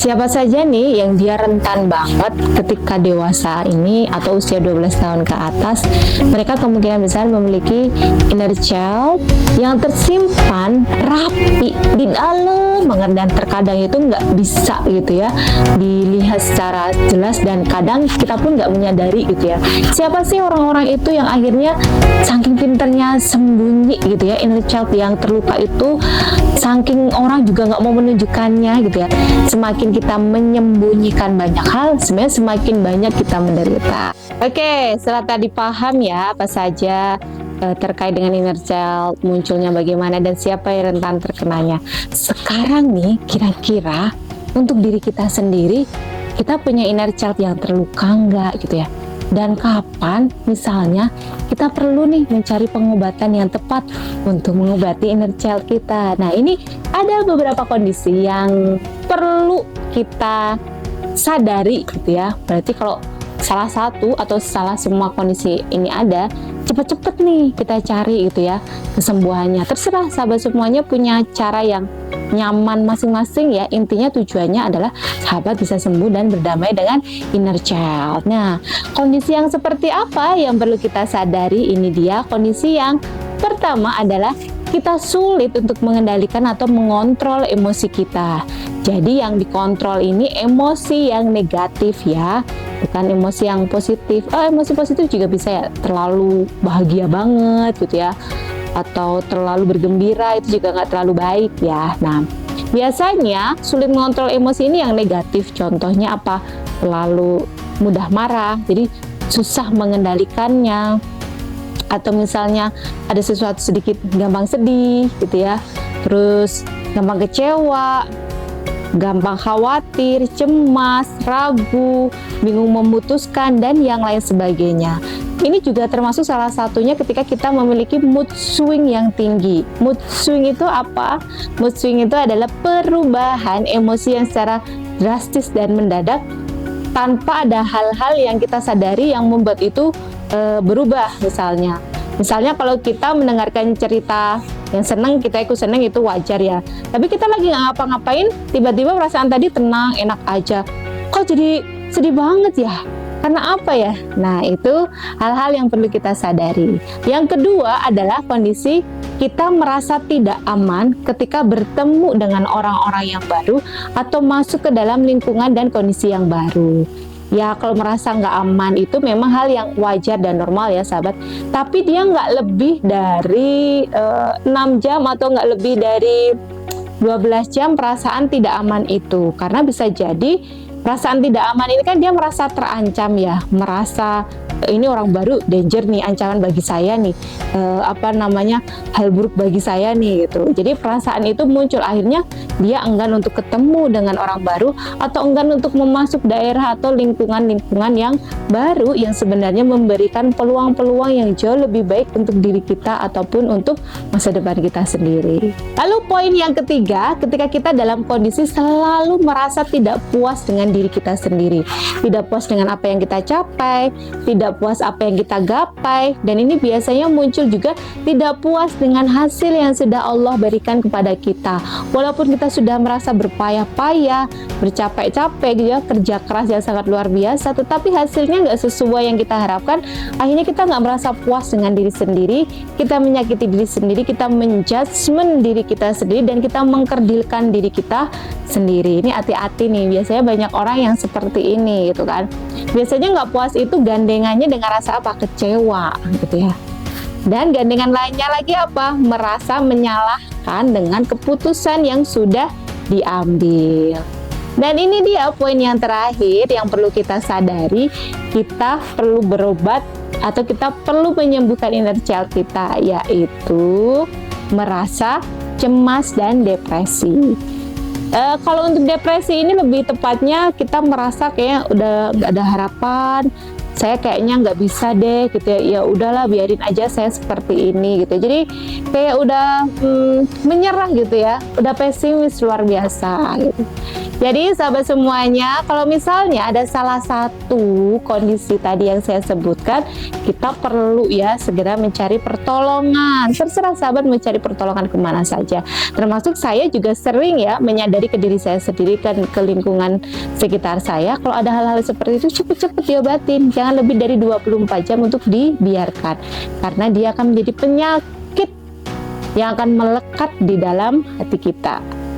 Siapa saja nih yang dia rentan banget ketika dewasa ini atau usia 12 tahun ke atas, mereka kemungkinan besar memiliki inner child yang tersimpan rapi di dalam banget, dan terkadang itu nggak bisa gitu ya dilihat secara jelas, dan kadang kita pun nggak menyadari gitu ya. Siapa sih orang-orang itu yang akhirnya saking pinternya sembunyi gitu ya inner child yang terluka itu, saking orang juga nggak mau menunjukkannya gitu ya. Semakin kita menyembunyikan banyak hal, sebenarnya semakin banyak kita menderita. Oke, setelah tadi paham ya apa saja terkait dengan inner child, munculnya bagaimana dan siapa yang rentan terkenanya. Sekarang nih, kira-kira untuk diri kita sendiri, kita punya inner child yang terluka nggak gitu ya? Dan kapan misalnya kita perlu nih mencari pengobatan yang tepat untuk mengobati inner child kita. Nah, ini ada beberapa kondisi yang perlu kita sadari gitu ya. Berarti kalau salah satu atau salah semua kondisi ini ada, cepet-cepet nih kita cari gitu ya kesembuhannya. Terserah sahabat semuanya punya cara yang nyaman masing-masing ya. Intinya tujuannya adalah sahabat bisa sembuh dan berdamai dengan inner child. Nah, kondisi yang seperti apa yang perlu kita sadari? Ini dia kondisi yang pertama adalah kita sulit untuk mengendalikan atau mengontrol emosi kita. Jadi yang dikontrol ini emosi yang negatif ya, bukan emosi yang positif. Emosi positif juga bisa ya, terlalu bahagia banget gitu ya, atau terlalu bergembira, itu juga nggak terlalu baik ya. Nah, biasanya sulit mengontrol emosi ini yang negatif. Contohnya apa? Terlalu mudah marah, jadi susah mengendalikannya. Atau misalnya ada sesuatu sedikit gampang sedih gitu ya, terus gampang kecewa, gampang khawatir, cemas, ragu, bingung memutuskan, dan yang lain sebagainya. Ini juga termasuk salah satunya ketika kita memiliki mood swing yang tinggi. Mood swing itu apa? Mood swing itu adalah perubahan emosi yang secara drastis dan mendadak tanpa ada hal-hal yang kita sadari yang membuat itu berubah. Misalnya kalau kita mendengarkan cerita yang senang, kita ikut senang, itu wajar ya. Tapi kita lagi nggak ngapa-ngapain, tiba-tiba perasaan tadi tenang, enak aja, kok jadi sedih banget ya? Karena apa ya? Nah, itu hal-hal yang perlu kita sadari. Yang kedua adalah kondisi kita merasa tidak aman ketika bertemu dengan orang-orang yang baru atau masuk ke dalam lingkungan dan kondisi yang baru. Ya, kalau merasa nggak aman itu memang hal yang wajar dan normal ya sahabat. Tapi dia nggak lebih dari 6 jam atau nggak lebih dari 12 jam perasaan tidak aman itu. Karena bisa jadi perasaan tidak aman ini kan dia merasa terancam ya, merasa ini orang baru, danger nih, ancaman bagi saya nih, hal buruk bagi saya nih gitu. Jadi perasaan itu muncul, akhirnya dia enggan untuk ketemu dengan orang baru atau enggan untuk memasuk daerah atau lingkungan-lingkungan yang baru yang sebenarnya memberikan peluang-peluang yang jauh lebih baik untuk diri kita ataupun untuk masa depan kita sendiri. Lalu poin yang ketiga, ketika kita dalam kondisi selalu merasa tidak puas dengan diri kita sendiri, tidak puas dengan apa yang kita capai, tidak puas apa yang kita gapai, dan ini biasanya muncul juga tidak puas dengan hasil yang sudah Allah berikan kepada kita. Walaupun kita sudah merasa berpayah-payah, bercapek-capek gitu ya, kerja keras yang sangat luar biasa, tetapi hasilnya nggak sesuai yang kita harapkan, akhirnya kita nggak merasa puas dengan diri sendiri, kita menyakiti diri sendiri, kita menjudgment diri kita sendiri, dan kita mengkerdilkan diri kita sendiri. Ini hati-hati nih, biasanya banyak orang yang seperti ini gitu kan. Biasanya nggak puas itu gandengannya dengan rasa apa? Kecewa gitu ya. Dan gandengan lainnya lagi apa? Merasa menyalahkan dengan keputusan yang sudah diambil. Dan ini dia poin yang terakhir yang perlu kita sadari, kita perlu berobat atau kita perlu menyembuhkan inner child kita, yaitu merasa cemas dan depresi. Kalau untuk depresi ini lebih tepatnya kita merasa kayak udah nggak ada harapan, saya kayaknya nggak bisa deh gitu ya, ya udahlah biarin aja saya seperti ini gitu. Jadi kayak udah menyerah gitu ya, udah pesimis luar biasa gitu. Jadi sahabat semuanya, kalau misalnya ada salah satu kondisi tadi yang saya sebutkan, kita perlu ya segera mencari pertolongan. Terserah sahabat mencari pertolongan kemana saja. Termasuk saya juga sering ya menyadari ke diri saya sendiri dan ke lingkungan sekitar saya. Kalau ada hal-hal seperti itu, cepet-cepet diobatin. Jangan lebih dari 24 jam untuk dibiarkan. Karena dia akan menjadi penyakit yang akan melekat di dalam hati kita.